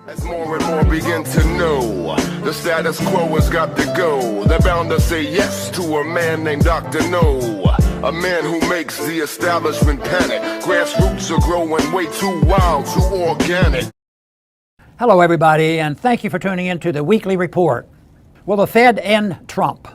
As more and more begin to know, the status quo has got to go. They're bound to say yes to a man named Dr. No, a man who makes the establishment panic. Grassroots are growing way too wild, too organic. Hello everybody, and thank you for tuning in to the weekly report. Will the Fed end Trump?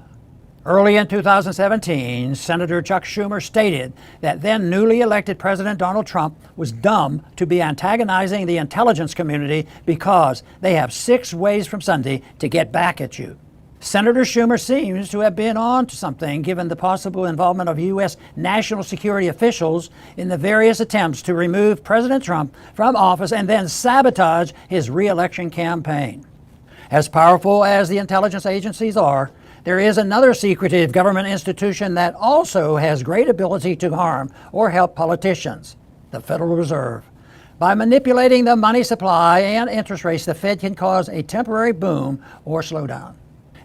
Early in 2017, Senator Chuck Schumer stated that then newly elected President Donald Trump was dumb to be antagonizing the intelligence community because they have 6 ways from Sunday to get back at you. Senator Schumer seems to have been on to something given the possible involvement of U.S. national security officials in the various attempts to remove President Trump from office and then sabotage his re-election campaign. As powerful as the intelligence agencies are, there is another secretive government institution that also has great ability to harm or help politicians, the Federal Reserve. By manipulating the money supply and interest rates, the Fed can cause a temporary boom or slowdown.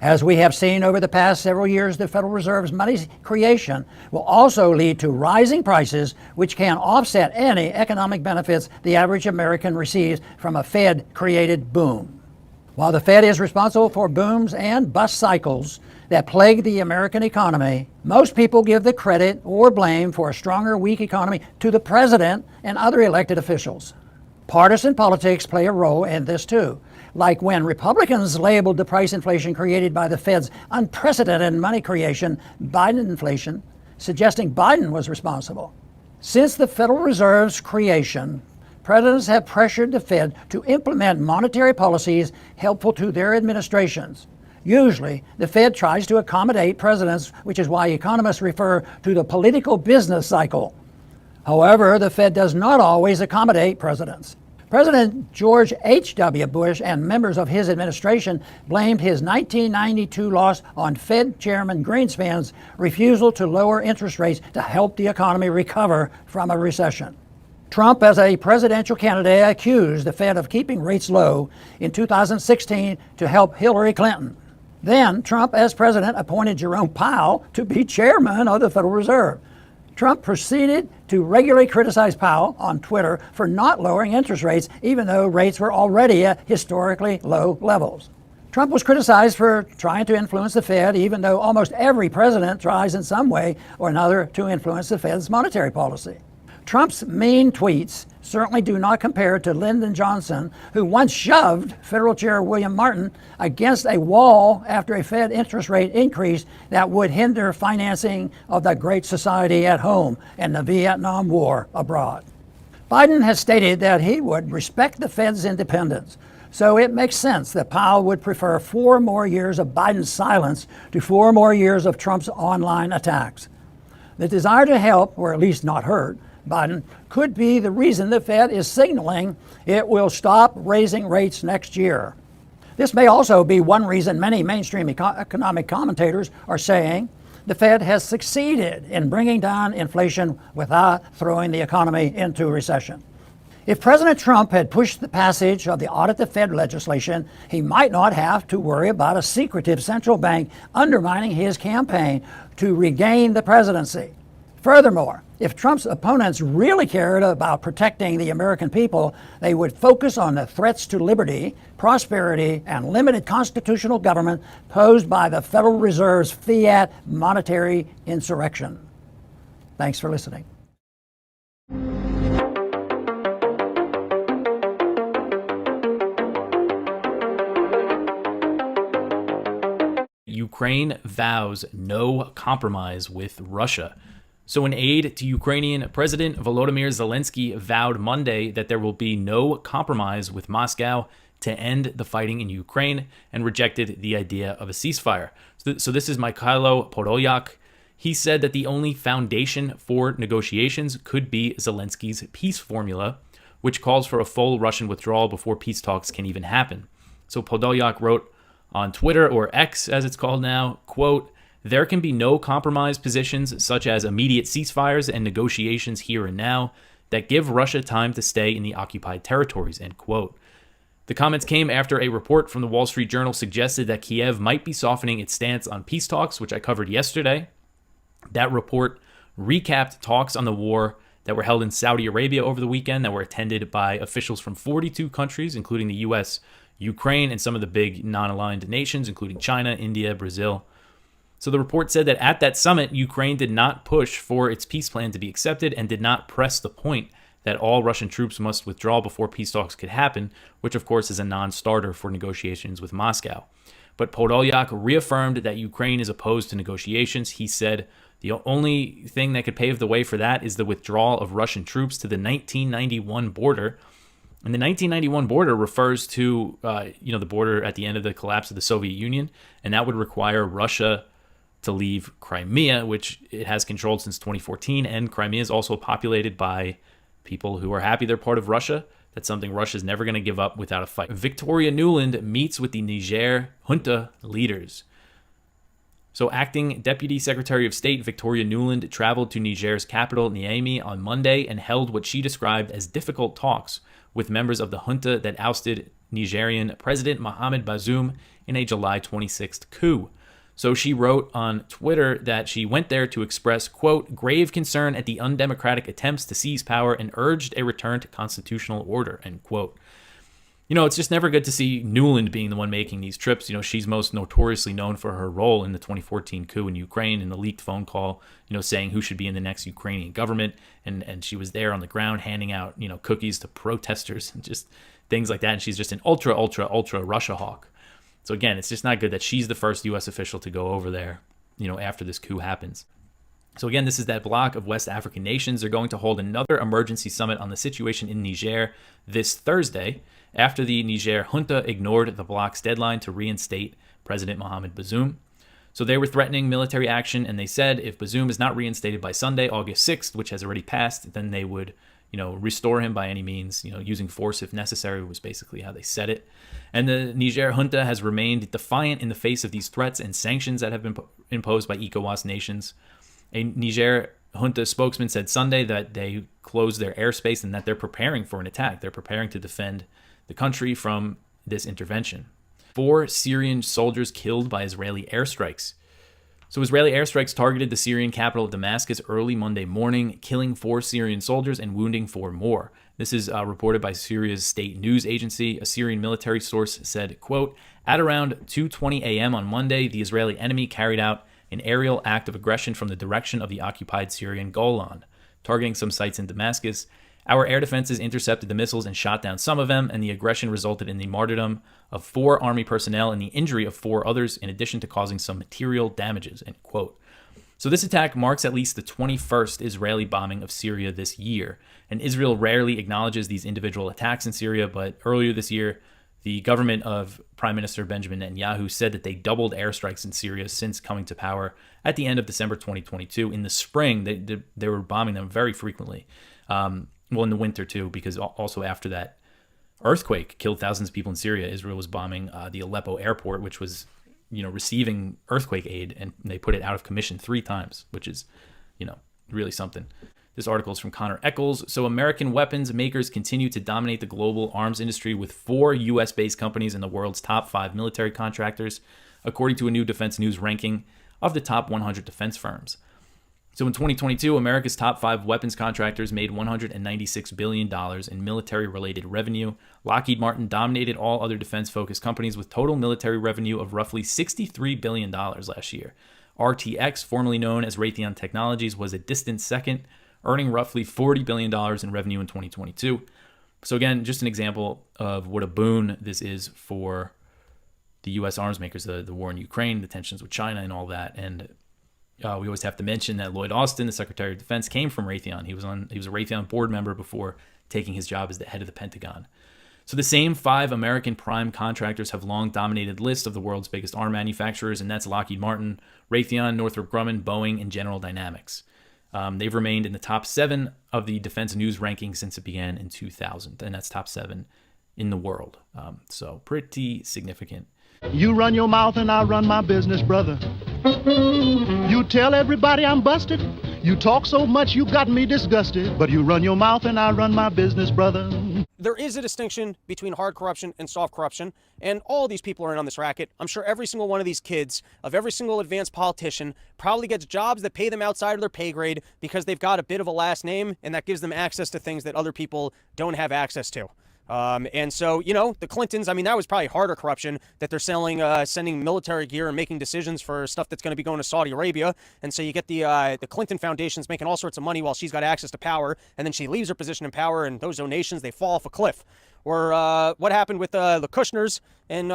As we have seen over the past several years, the Federal Reserve's money creation will also lead to rising prices, which can offset any economic benefits the average American receives from a Fed-created boom. While the Fed is responsible for booms and bust cycles that plague the American economy, most people give the credit or blame for a strong or weak economy to the president and other elected officials. Partisan politics play a role in this too, like when Republicans labeled the price inflation created by the Fed's unprecedented money creation Biden inflation, suggesting Biden was responsible. Since the Federal Reserve's creation, presidents have pressured the Fed to implement monetary policies helpful to their administrations. Usually, the Fed tries to accommodate presidents, which is why economists refer to the political business cycle. However, the Fed does not always accommodate presidents. President George H.W. Bush and members of his administration blamed his 1992 loss on Fed Chairman Greenspan's refusal to lower interest rates to help the economy recover from a recession. Trump, as a presidential candidate, accused the Fed of keeping rates low in 2016 to help Hillary Clinton. Then, Trump, as president, appointed Jerome Powell to be chairman of the Federal Reserve. Trump proceeded to regularly criticize Powell on Twitter for not lowering interest rates, even though rates were already at historically low levels. Trump was criticized for trying to influence the Fed, even though almost every president tries in some way or another to influence the Fed's monetary policy. Trump's mean tweets certainly do not compare to Lyndon Johnson, who once shoved Federal Chair William Martin against a wall after a Fed interest rate increase that would hinder financing of the Great Society at home and the Vietnam War abroad. Biden has stated that he would respect the Fed's independence, so it makes sense that Powell would prefer 4 more years of Biden's silence to 4 more years of Trump's online attacks. The desire to help, or at least not hurt, Biden could be the reason the Fed is signaling it will stop raising rates next year. This may also be one reason many mainstream economic commentators are saying the Fed has succeeded in bringing down inflation without throwing the economy into recession. If President Trump had pushed the passage of the Audit the Fed legislation, he might not have to worry about a secretive central bank undermining his campaign to regain the presidency. Furthermore, if Trump's opponents really cared about protecting the American people, they would focus on the threats to liberty, prosperity, and limited constitutional government posed by the Federal Reserve's fiat monetary insurrection. Thanks for listening. Ukraine vows no compromise with Russia. So an aide to Ukrainian President Volodymyr Zelensky vowed Monday that there will be no compromise with Moscow to end the fighting in Ukraine and rejected the idea of a ceasefire. So this is Mikhailo Podolyak. He said that the only foundation for negotiations could be Zelensky's peace formula, which calls for a full Russian withdrawal before peace talks can even happen. So Podolyak wrote on Twitter, or X as it's called now, quote, "There can be no compromise positions such as immediate ceasefires and negotiations here and now that give Russia time to stay in the occupied territories," end quote. The comments came after a report from the Wall Street Journal suggested that Kiev might be softening its stance on peace talks, which I covered yesterday. That report recapped talks on the war that were held in Saudi Arabia over the weekend that were attended by officials from 42 countries, including the U.S., Ukraine, and some of the big non-aligned nations, including China, India, Brazil. So the report said that at that summit, Ukraine did not push for its peace plan to be accepted and did not press the point that all Russian troops must withdraw before peace talks could happen, which of course is a non-starter for negotiations with Moscow. But Podolyak reaffirmed that Ukraine is opposed to negotiations. He said the only thing that could pave the way for that is the withdrawal of Russian troops to the 1991 border. And the 1991 border refers to the border at the end of the collapse of the Soviet Union, and that would require Russia to leave Crimea, which it has controlled since 2014, and Crimea is also populated by people who are happy they're part of Russia. That's something Russia's never going to give up without a fight. Victoria Nuland meets with the Niger junta leaders. So acting Deputy Secretary of State Victoria Nuland traveled to Niger's capital, Niamey, on Monday and held what she described as difficult talks with members of the junta that ousted Nigerian President Mohamed Bazoum in a July 26th coup. So she wrote on Twitter that she went there to express, quote, grave concern at the undemocratic attempts to seize power and urged a return to constitutional order, end quote. It's just never good to see Nuland being the one making these trips. She's most notoriously known for her role in the 2014 coup in Ukraine and the leaked phone call, saying who should be in the next Ukrainian government. And she was there on the ground handing out, cookies to protesters and just things like that. And she's just an ultra Russia hawk. So again, it's just not good that she's the first U.S. official to go over there, after this coup happens. So again, this is that bloc of West African nations. They're going to hold another emergency summit on the situation in Niger this Thursday, after the Niger junta ignored the bloc's deadline to reinstate President Mohamed Bazoum. So they were threatening military action, and they said if Bazoum is not reinstated by Sunday, August 6th, which has already passed, then they would restore him by any means, using force if necessary was basically how they said it. And the Niger junta has remained defiant in the face of these threats and sanctions that have been imposed by ECOWAS nations. A Niger junta spokesman said Sunday that they closed their airspace and that they're preparing for an attack. They're preparing to defend the country from this intervention. 4 Syrian soldiers killed by Israeli airstrikes. So Israeli airstrikes targeted the Syrian capital of Damascus early Monday morning, killing 4 Syrian soldiers and wounding 4 more. This is reported by Syria's state news agency. A Syrian military source said, quote, at around 2:20 a.m. on Monday, the Israeli enemy carried out an aerial act of aggression from the direction of the occupied Syrian Golan, targeting some sites in Damascus. Our air defenses intercepted the missiles and shot down some of them, and the aggression resulted in the martyrdom of 4 army personnel and the injury of 4 others, in addition to causing some material damages, end quote. So this attack marks at least the 21st Israeli bombing of Syria this year, and Israel rarely acknowledges these individual attacks in Syria, but earlier this year, the government of Prime Minister Benjamin Netanyahu said that they doubled airstrikes in Syria since coming to power at the end of December 2022. In the spring, they were bombing them very frequently. In the winter too, because also after that earthquake killed thousands of people in Syria, Israel was bombing the Aleppo airport, which was, receiving earthquake aid, and they put it out of commission 3 times, which is, really something. This article is from Connor Eccles. So American weapons makers continue to dominate the global arms industry with 4 U.S.-based companies in the world's top 5 military contractors, according to a new Defense News ranking of the top 100 defense firms. So in 2022, America's top 5 weapons contractors made $196 billion in military-related revenue. Lockheed Martin dominated all other defense-focused companies with total military revenue of roughly $63 billion last year. RTX, formerly known as Raytheon Technologies, was a distant second, earning roughly $40 billion in revenue in 2022. So again, just an example of what a boon this is for the U.S. arms makers, the war in Ukraine, the tensions with China and all that. And we always have to mention that Lloyd Austin, the Secretary of Defense, came from Raytheon. He was a Raytheon board member before taking his job as the head of the Pentagon. So the same 5 American prime contractors have long dominated lists of the world's biggest arm manufacturers, and that's Lockheed Martin, Raytheon, Northrop Grumman, Boeing, and General Dynamics. They've remained in the top 7 of the Defense News ranking since it began in 2000, and that's top 7 in the world. So pretty significant. You run your mouth and I run my business, brother. You tell everybody I'm busted. You talk so much you got me disgusted. But you run your mouth and I run my business, brother. there is a distinction between hard corruption and soft corruption, and all these people are in on this racket. I'm sure every single one of these kids of every single advanced politician probably gets jobs that pay them outside of their pay grade because they've got a bit of a last name, and that gives them access to things that other people don't have access to. And so, the Clintons, I mean, that was probably harder corruption, that they're sending military gear and making decisions for stuff that's going to be going to Saudi Arabia. And so you get the Clinton Foundation's making all sorts of money while she's got access to power. And then she leaves her position in power, and those donations, they fall off a cliff. Or what happened with the Kushners and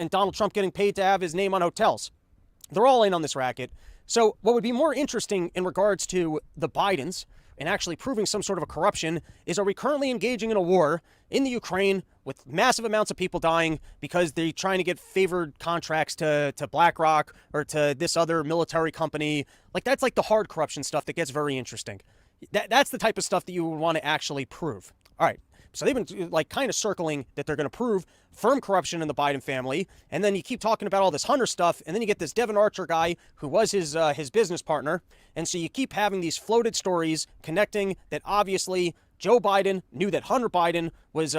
Donald Trump getting paid to have his name on hotels. They're all in on this racket. So what would be more interesting in regards to the Bidens and actually proving some sort of a corruption is, are we currently engaging in a war in the Ukraine with massive amounts of people dying because they're trying to get favored contracts to BlackRock or to this other military company? Like, that's like the hard corruption stuff that gets very interesting. That's the type of stuff that you would want to actually prove. All right. So they've been like kind of circling that they're going to prove firm corruption in the Biden family. And then you keep talking about all this Hunter stuff. And then you get this Devon Archer guy who was his business partner. And so you keep having these floated stories connecting that obviously Joe Biden knew that Hunter Biden was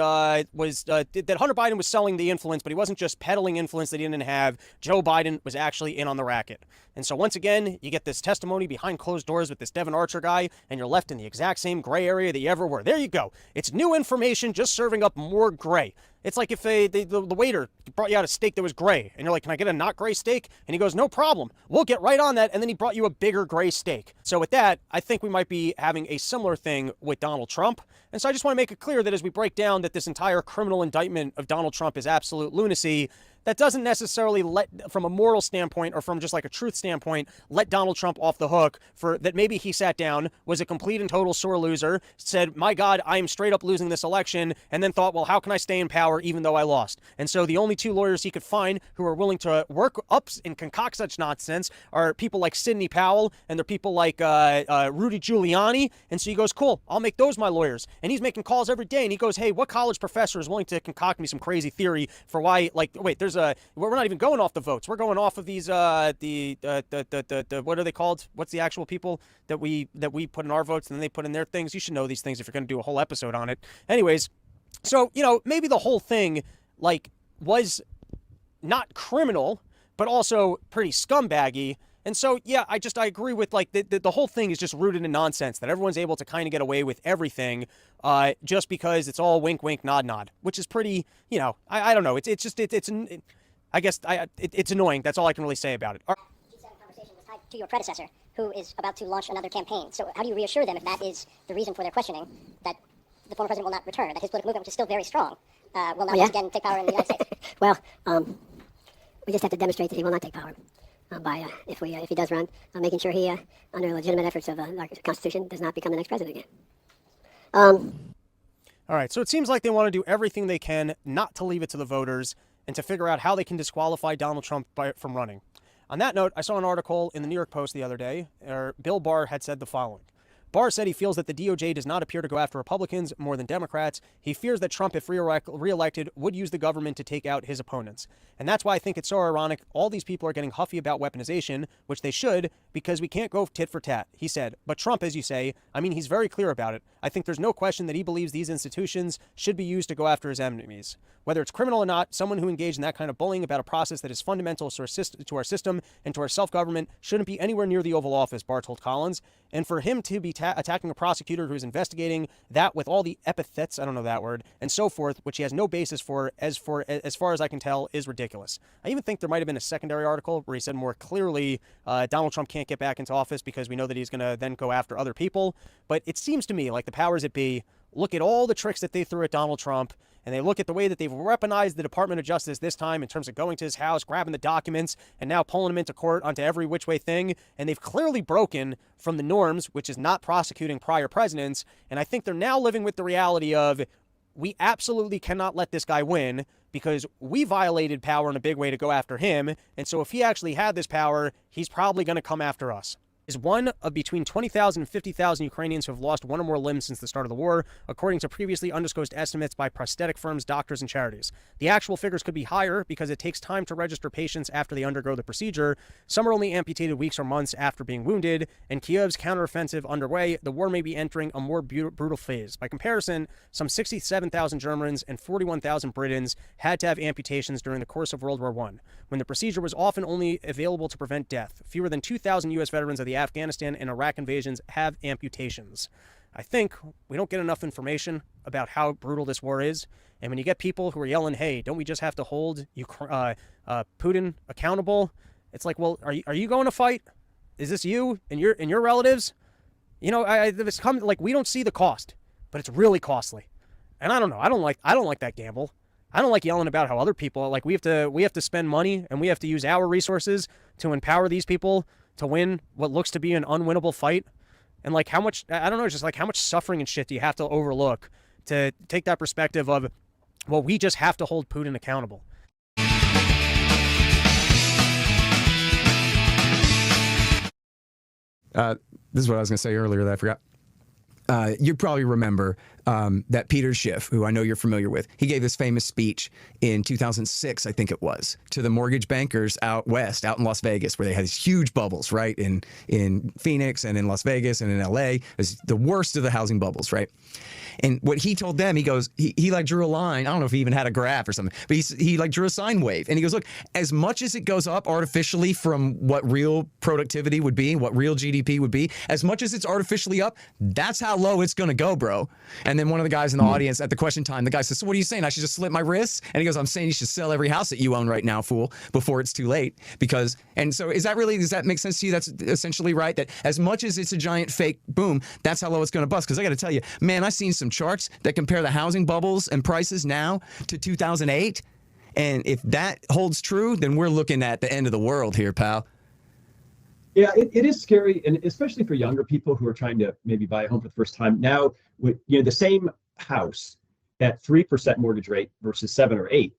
selling the influence, but he wasn't just peddling influence that he didn't have. Joe Biden was actually in on the racket. And so once again, you get this testimony behind closed doors with this Devon Archer guy, and you're left in the exact same gray area that you ever were. There you go. It's new information just serving up more gray. It's like if the waiter brought you out a steak that was gray, and you're like, can I get a not gray steak? And he goes, no problem. We'll get right on that. And then he brought you a bigger gray steak. So with that, I think we might be having a similar thing with Donald Trump. And so I just want to make it clear that as we break down that this entire criminal indictment of Donald Trump is absolute lunacy, that doesn't necessarily from a moral standpoint or from just like a truth standpoint, let Donald Trump off the hook for that. Maybe he sat down, was a complete and total sore loser, said, my God, I am straight up losing this election, and then thought, well, how can I stay in power even though I lost? And so the only two lawyers he could find who are willing to work up and concoct such nonsense are people like Sidney Powell, and they're people like Rudy Giuliani. And so he goes, cool, I'll make those my lawyers. And he's making calls every day, and he goes, hey, what college professor is willing to concoct me some crazy theory for why, like, wait, we're not even going off the votes. We're going off of these, what are they called? What's the actual people that we put in our votes and then they put in their things? You should know these things if you're going to do a whole episode on it. Anyways, so, maybe the whole thing, like, was not criminal, but also pretty scumbaggy. And so, yeah, I agree with, like, the whole thing is just rooted in nonsense, that everyone's able to kind of get away with everything just because it's all wink, wink, nod, nod, which is pretty, I don't know. It's annoying. That's all I can really say about it. You said a conversation was tied to your predecessor, who is about to launch another campaign. So how do you reassure them, if that is the reason for their questioning, that the former president will not return, that his political movement, which is still very strong, will not once again take power in the United States? Well, we just have to demonstrate that he will not take power by, if he does run, making sure he, under legitimate efforts of our Constitution, does not become the next president again. All right, so it seems like they want to do everything they can not to leave it to the voters and to figure out how they can disqualify Donald Trump from running. On that note, I saw an article in the New York Post the other day where Bill Barr had said the following. Barr said he feels that the DOJ does not appear to go after Republicans more than Democrats. He fears that Trump, if reelected, would use the government to take out his opponents. And that's why I think it's so ironic all these people are getting huffy about weaponization, which they should, because we can't go tit for tat, he said. But Trump, as you say, I mean, he's very clear about it. I think there's no question that he believes these institutions should be used to go after his enemies. Whether it's criminal or not, someone who engaged in that kind of bullying about a process that is fundamental to our system and to our self-government shouldn't be anywhere near the Oval Office, Barr told Collins. And for him to be attacking a prosecutor who is investigating that with all the epithets, I don't know that word, and so forth, which he has no basis for, as far as I can tell, is ridiculous. I even think there might have been a secondary article where he said more clearly Donald Trump can't get back into office because we know that he's going to then go after other people. But it seems to me like the powers that be look at all the tricks that they threw at Donald Trump, and they look at the way that they've weaponized the Department of Justice this time in terms of going to his house, grabbing the documents, and now pulling him into court onto every which way thing. And they've clearly broken from the norms, which is not prosecuting prior presidents. And I think they're now living with the reality of, we absolutely cannot let this guy win because we violated power in a big way to go after him. And so if he actually had this power, he's probably going to come after us. is one of between 20,000 and 50,000 Ukrainians who have lost one or more limbs since the start of the war, according to previously undisclosed estimates by prosthetic firms, doctors, and charities. The actual figures could be higher because it takes time to register patients after they undergo the procedure. Some are only amputated weeks or months after being wounded, and Kiev's counteroffensive underway, the war may be entering a more brutal phase. By comparison, some 67,000 Germans and 41,000 Britons had to have amputations during the course of World War I, when the procedure was often only available to prevent death. Fewer than 2,000 U.S. veterans of the Afghanistan and Iraq invasions have amputations. I think we don't get enough information about how brutal this war is. And when you get people who are yelling, hey, don't we just have to hold Putin accountable? It's like, well, are you going to fight? Is this you and your relatives? You know, it's come like we don't see the cost, but it's really costly. And I don't know. I don't like that gamble. I don't like yelling about how other people, like, we have to spend money and we have to use our resources to empower these people to win what looks to be an unwinnable fight. And like how much, I don't know, just like how much suffering and shit do you have to overlook to take that perspective of, well, we just have to hold Putin accountable. This is what I was going to say earlier that I forgot. You probably remember that Peter Schiff, who I know you're familiar with, he gave this famous speech in 2006, I think it was, to the mortgage bankers out west, out in Las Vegas, where they had these huge bubbles, right? In Phoenix and in Las Vegas and in LA. It was the worst of the housing bubbles, right? And what he told them, he goes, he like drew a line. I don't know if he even had a graph or something, but he like drew a sine wave. And he goes, look, as much as it goes up artificially from what real productivity would be, what real GDP would be, as much as it's artificially up, that's how low it's going to go, bro. And then one of the guys in the audience at the question time, the guy says, so what are you saying? I should just slit my wrists? And he goes, I'm saying you should sell every house that you own right now, fool, before it's too late. Because, and so does that make sense to you? That's essentially right, that as much as it's a giant fake boom, that's how low it's going to bust. Because I got to tell you, man, I've seen some charts that compare the housing bubbles and prices now to 2008. And if that holds true, then we're looking at the end of the world here, pal. Yeah, it is scary, and especially for younger people who are trying to maybe buy a home for the first time. Now, with the same house at 3% mortgage rate versus 7 or 8,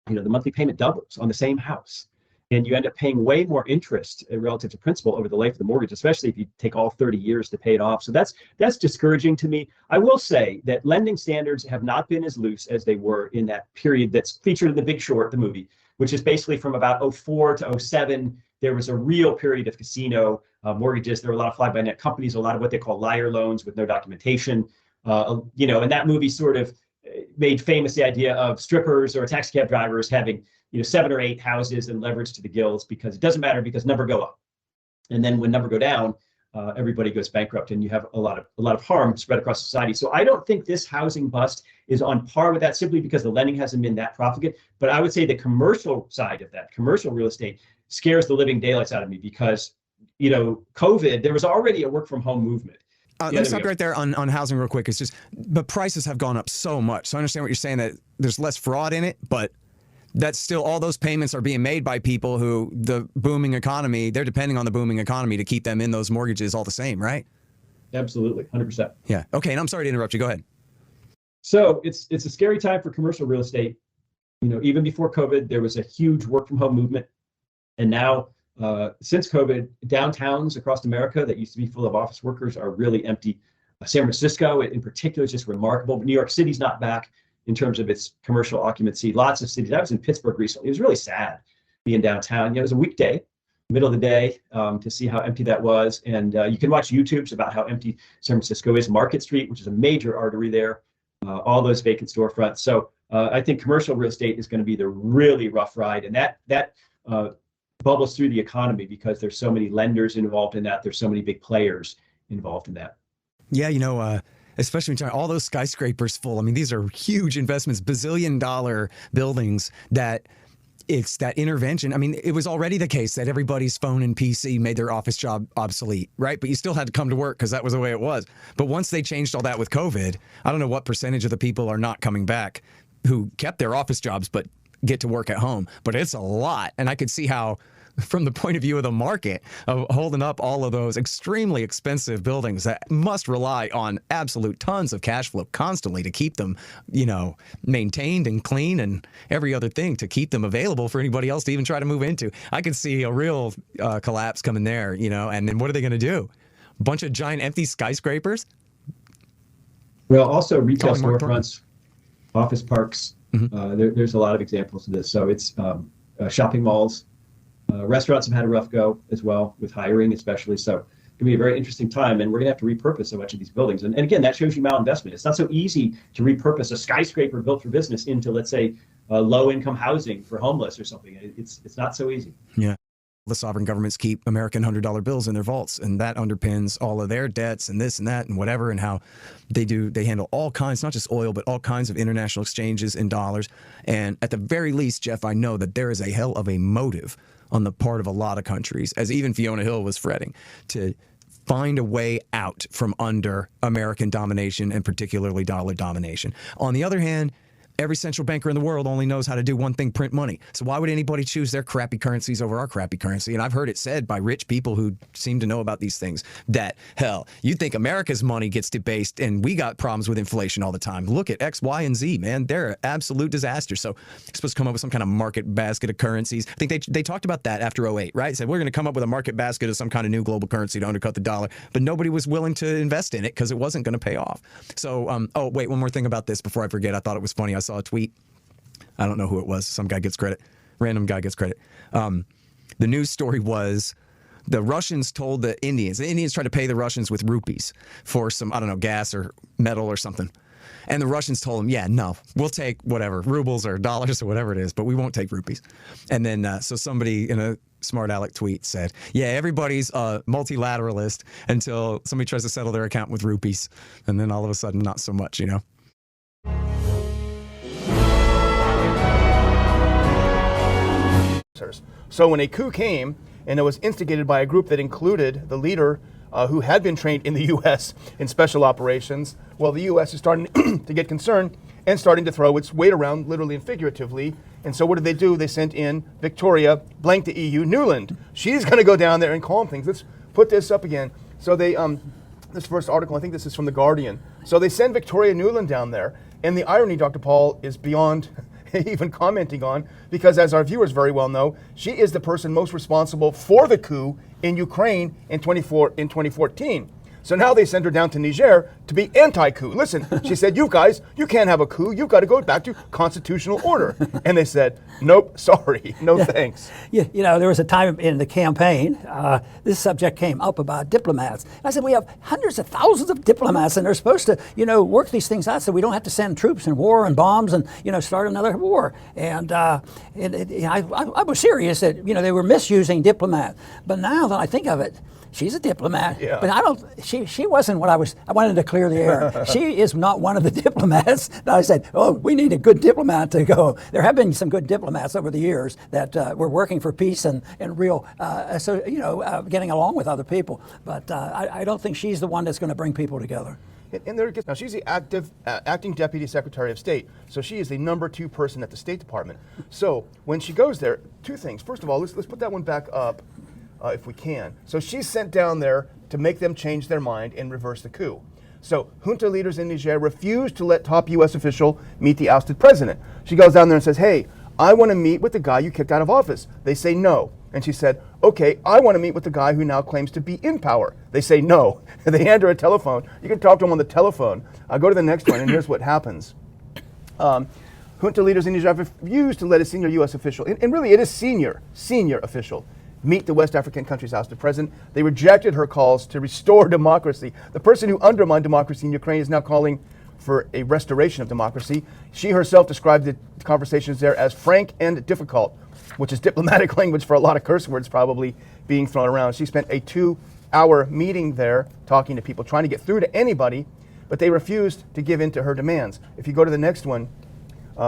the monthly payment doubles on the same house, and you end up paying way more interest relative to principal over the life of the mortgage, especially if you take all 30 years to pay it off. So that's discouraging to me. I will say that lending standards have not been as loose as they were in that period that's featured in The Big Short, the movie, which is basically from about 2004 to 2007. There was a real period of casino mortgages. There were a lot of fly-by-night companies, a lot of what they call liar loans with no documentation. And that movie sort of made famous the idea of strippers or taxi cab drivers having 7 or 8 houses and leverage to the gills, because it doesn't matter, because number go up, and then when number go down, everybody goes bankrupt, and you have a lot of harm spread across society. So I don't think this housing bust is on par with that, simply because the lending hasn't been that profligate. But I would say the commercial side of that, commercial real estate, scares the living daylights out of me, because COVID, there was already a work from home movement. Let me stop right there on housing real quick. It's just the prices have gone up so much. So I understand what you're saying, that there's less fraud in it, but that's still, all those payments are being made by people who, the booming economy, they're depending on the booming economy to keep them in those mortgages all the same, right? Absolutely, 100%. Yeah. Okay, and I'm sorry to interrupt you. Go ahead. So it's a scary time for commercial real estate. Even before COVID, there was a huge work from home movement. And now, since COVID, downtowns across America that used to be full of office workers are really empty. San Francisco, in particular, is just remarkable. But New York City's not back in terms of its commercial occupancy. Lots of cities. I was in Pittsburgh recently. It was really sad being downtown. It was a weekday, middle of the day, to see how empty that was. And you can watch YouTubes about how empty San Francisco is. Market Street, which is a major artery there, all those vacant storefronts. So I think commercial real estate is going to be the really rough ride. And that bubbles through the economy because there's so many lenders involved in that. There's so many big players involved in that. Yeah, especially when all those skyscrapers full. I mean, these are huge investments, bazillion-dollar buildings that it's that intervention. I mean, it was already the case that everybody's phone and PC made their office job obsolete, right? But you still had to come to work because that was the way it was. But once they changed all that with COVID, I don't know what percentage of the people are not coming back who kept their office jobs but get to work at home. But it's a lot. And I could see how from the point of view of the market of holding up all of those extremely expensive buildings that must rely on absolute tons of cash flow constantly to keep them, maintained and clean and every other thing to keep them available for anybody else to even try to move into. I could see a real collapse coming there, and then what are they going to do? A bunch of giant empty skyscrapers? Well, also retail storefronts, office parks. There's a lot of examples of this. So it's shopping malls. Restaurants have had a rough go as well with hiring, especially. So it can be a very interesting time, and we're going to have to repurpose so much of these buildings. And again, that shows you malinvestment. It's not so easy to repurpose a skyscraper built for business into, let's say, low-income housing for homeless or something. It's not so easy. Yeah. The sovereign governments keep American $100 bills in their vaults, and that underpins all of their debts and this and that and whatever, and how they handle all kinds, not just oil, but all kinds of international exchanges in dollars. And at the very least, Jeff, I know that there is a hell of a motive on the part of a lot of countries, as even Fiona Hill was fretting, to find a way out from under American domination and particularly dollar domination. On the other hand, every central banker in the world only knows how to do one thing: print money. So why would anybody choose their crappy currencies over our crappy currency? And I've heard it said by rich people who seem to know about these things that, hell, you think America's money gets debased and we got problems with inflation all the time. Look at X, Y, and Z, man. They're an absolute disaster. So you're supposed to come up with some kind of market basket of currencies. I think they talked about that after 08, right? Said we're going to come up with a market basket of some kind of new global currency to undercut the dollar. But nobody was willing to invest in it because it wasn't going to pay off. So, oh, wait, one more thing about this before I forget. I thought it was funny. I saw a tweet. I don't know who it was. Some guy gets credit. Random guy gets credit. The news story was the Russians told the Indians tried to pay the Russians with rupees for some, I don't know, gas or metal or something. And the Russians told them, yeah, no, we'll take whatever, rubles or dollars or whatever it is, but we won't take rupees. And then so somebody in a smart aleck tweet said, yeah, everybody's a multilateralist until somebody tries to settle their account with rupees. And then all of a sudden, not so much, So when a coup came, and it was instigated by a group that included the leader who had been trained in the U.S. in special operations, well, the U.S. is starting to get concerned and starting to throw its weight around, literally and figuratively. And so what did they do? They sent in Victoria, blank the EU, Nuland. She's going to go down there and calm things. Let's put this up again. So they, this first article, I think this is from The Guardian. So they send Victoria Nuland down there. And the irony, Dr. Paul, is beyond even commenting on, because as our viewers very well know, she is the person most responsible for the coup in Ukraine in 2014. So now they send her down to Niger to be anti-coup. Listen, she said, you guys, you can't have a coup. You've got to go back to constitutional order. And they said, nope, sorry, no thanks. Yeah, there was a time in the campaign, this subject came up about diplomats. And I said, we have hundreds of thousands of diplomats, and they're supposed to, work these things out so we don't have to send troops and war and bombs and, start another war. And I was serious that, they were misusing diplomat. But now that I think of it, she's a diplomat, but she wasn't what I wanted to clear the air. She is not one of the diplomats that I said, oh, we need a good diplomat to go. There have been some good diplomats over the years that were working for peace and real, getting along with other people. But I don't think she's the one that's going to bring people together. Now, she's the acting Deputy Secretary of State, so she is the number 2 person at the State Department. So when she goes there, 2 things. First of all, let's put that one back up. If we can. So she's sent down there to make them change their mind and reverse the coup. So junta leaders in Niger refuse to let top U.S. official meet the ousted president. She goes down there and says, hey, I want to meet with the guy you kicked out of office. They say no. And she said, okay, I want to meet with the guy who now claims to be in power. They say no. They hand her a telephone. You can talk to him on the telephone. I'll go to the next one, and here's what happens. Junta leaders in Niger refuse to let a senior U.S. official, and really it is senior official, meet the West African country's ousted president. They rejected her calls to restore democracy. The person who undermined democracy in Ukraine is now calling for a restoration of democracy. She herself described the conversations there as frank and difficult, which is diplomatic language for a lot of curse words probably being thrown around. She spent a 2-hour meeting there talking to people, trying to get through to anybody, but they refused to give in to her demands. If you go to the next one,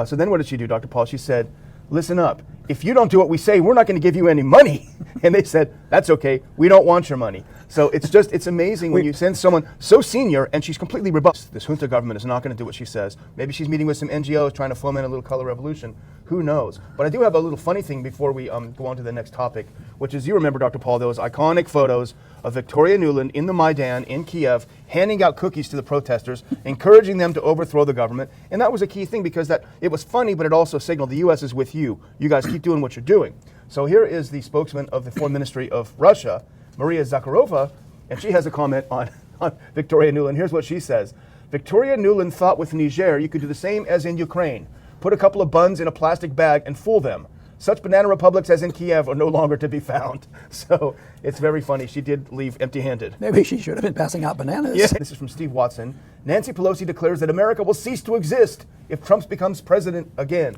so then what did she do, Dr. Paul? She said, listen up. If you don't do what we say, we're not going to give you any money. And they said, that's okay, we don't want your money. So it's amazing when you send someone so senior and she's completely robust. This junta government is not going to do what she says. Maybe she's meeting with some NGOs trying to foment a little color revolution. Who knows? But I do have a little funny thing before we go on to the next topic, which is, you remember, Dr. Paul, those iconic photos of Victoria Nuland in the Maidan in Kiev, handing out cookies to the protesters, encouraging them to overthrow the government. And that was a key thing because it was funny, but it also signaled the U.S. is with you. You guys keep doing what you're doing. So here is the spokesman of the Foreign Ministry of Russia, Maria Zakharova, and she has a comment on Victoria Nuland. Here's what she says. Victoria Nuland thought with Niger you could do the same as in Ukraine. Put a couple of buns in a plastic bag and fool them. Such banana republics as in Kiev are no longer to be found. So it's very funny. She did leave empty-handed. Maybe she should have been passing out bananas. Yeah. This is from Steve Watson. Nancy Pelosi declares that America will cease to exist if Trump becomes president again.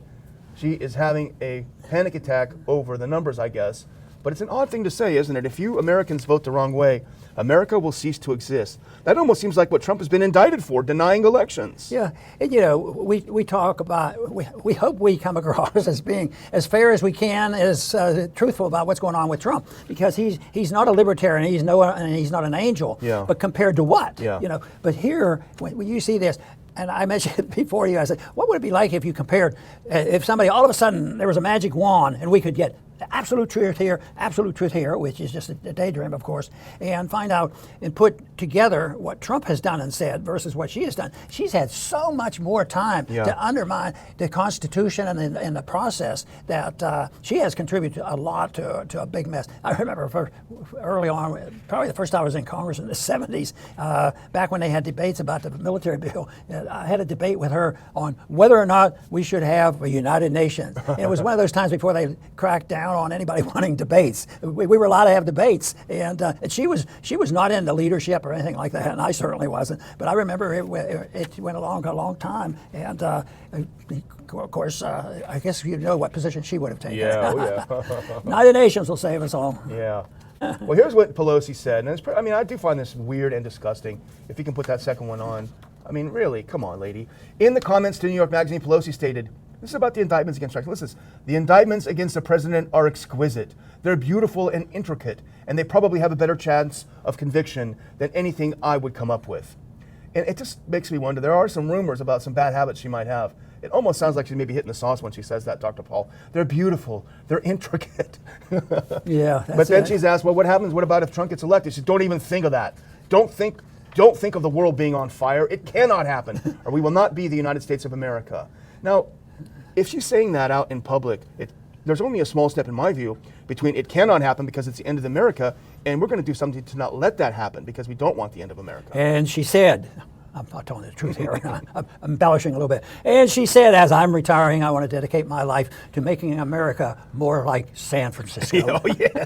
She is having a panic attack over the numbers, I guess. But it's an odd thing to say, isn't it? If you Americans vote the wrong way, America will cease to exist. That almost seems like what Trump has been indicted for, denying elections. Yeah, and, we talk about, we hope we come across as being as fair as we can, as truthful about what's going on with Trump, because he's not a libertarian, he's not an angel. Yeah. But compared to what? Yeah. But here, when you see this, and I mentioned it before you, I said, what would it be like if you compared, if somebody, all of a sudden, there was a magic wand and we could get absolute truth here, which is just a daydream, of course, and find out and put together what Trump has done and said versus what she has done. She's had so much more time to undermine the Constitution and the process that she has contributed a lot to a big mess. I remember early on, probably the first time I was in Congress in the 70s, back when they had debates about the military bill, I had a debate with her on whether or not we should have a United Nations. And it was one of those times before they cracked down on anybody wanting debates. We were allowed to have debates, and she was not into leadership or anything like that, and I certainly wasn't. But I remember it went along a long time, and of course, I guess you know what position she would have taken. Yeah, oh yeah. United Nations will save us all. Yeah. Well, here's what Pelosi said, and I do find this weird and disgusting. If you can put that second one on. I mean, really, come on, lady. In the comments to New York Magazine, Pelosi stated, this is about the indictments against Trump. Listen, the indictments against the president are exquisite. They're beautiful and intricate, and they probably have a better chance of conviction than anything I would come up with. And it just makes me wonder, there are some rumors about some bad habits she might have. It almost sounds like she's maybe hitting the sauce when she says that, Dr. Paul. They're beautiful. They're intricate. Yeah. But then she's asked, well, what happens? What about if Trump gets elected? She says, don't even think of that. Don't think of the world being on fire. It cannot happen, or we will not be the United States of America. Now, if she's saying that out in public, there's only a small step, in my view, between it cannot happen because it's the end of America, and we're going to do something to not let that happen because we don't want the end of America. And she said, I'm not telling the truth here, I'm embellishing a little bit. And she said, as I'm retiring, I want to dedicate my life to making America more like San Francisco. Oh, yeah.